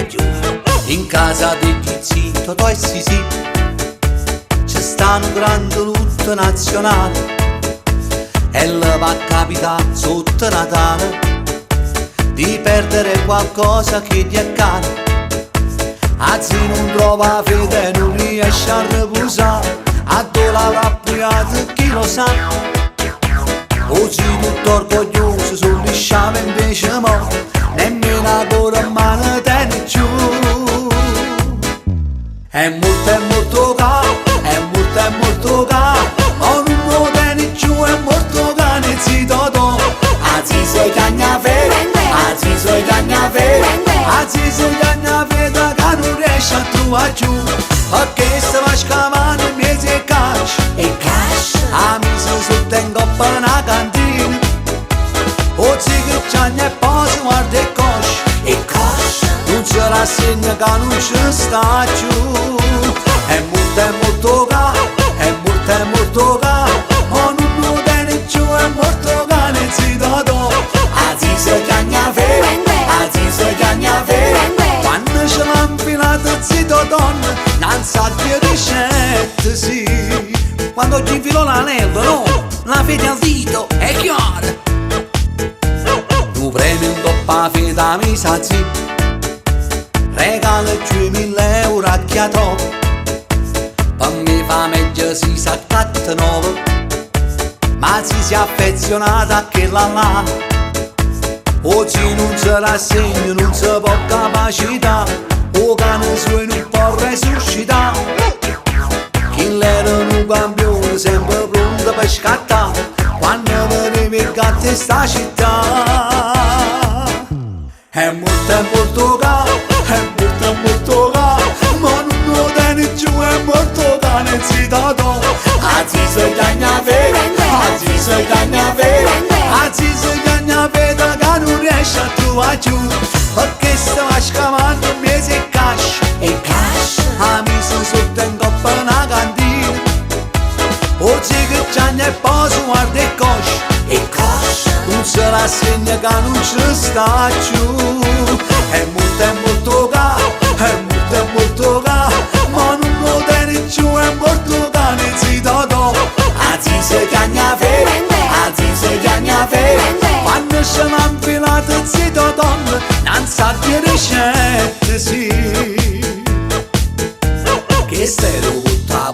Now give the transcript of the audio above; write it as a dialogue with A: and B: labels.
A: giù. In casa degli zii Totò e Sisì c'è stato un grande lutto nazionale e le va a capitare sotto Natale di perdere qualcosa che gli accade. Anzi non trova fede e non riesce a riposare, a dove l'avrà pigliato chi lo sa. Oggi tutto orgoglioso sul lisciame invece mo nemmeno ancora in mano tiene giù. È molto caro, è molto caro, ma non lo tiene giù, è molto caro il zio Totò. Anzi sei cagnafere, anzi sei cagnafere, anzi sei cagnafere che non riesce a trovare giù. Perché se va scavando il mese e cash, a mise sotto in coppa una cantina. Oggi che c'è e poi si guarda e cosce, non ce la segna che non ci sta giù. È molto caro, è molto caro, ma non lo tiene giù, è molto caro il zio Totò. Anzi sei cagnafere, anzi sei cagnafere, quando ce l'ha infilato zio Totò non sa che ricette sì. Quando ci infilò l'anello, no, la fede al dito, è chiaro. Tu prendi un toppa fede mi sa zì, regala 2000 € a chi ha troppo. Per me fa meglio si sa 9, ma si è affezionata a quella là. Oggi non si rassegna, non si può capacità, o cane suo non può resuscitare. Chi era un campione sempre pronto per scattare quando veniva il gatto in sta città. È molto caro, è molto caro, ma non lo tiene giù, è molto caro il zio Totò. Anzi sei cagnafere, anzi sei cagnafere, anzi sei cagnafere che non riesce a trovare giù. Perché se va scavando il mese e cash, a mise sotto in coppa una cantina. Oggi che c'è e poi si guarda e cosce, non se la segna che non ci sta giù. È molto caro, è molto caro, ma non lo tiene giù, è molto caro il zio Totò. Anzi sei cagnafere, anzi sei cagnafere, quando ce l'ha infilato zio Totò non sa che ricette sì. Che stai dovuto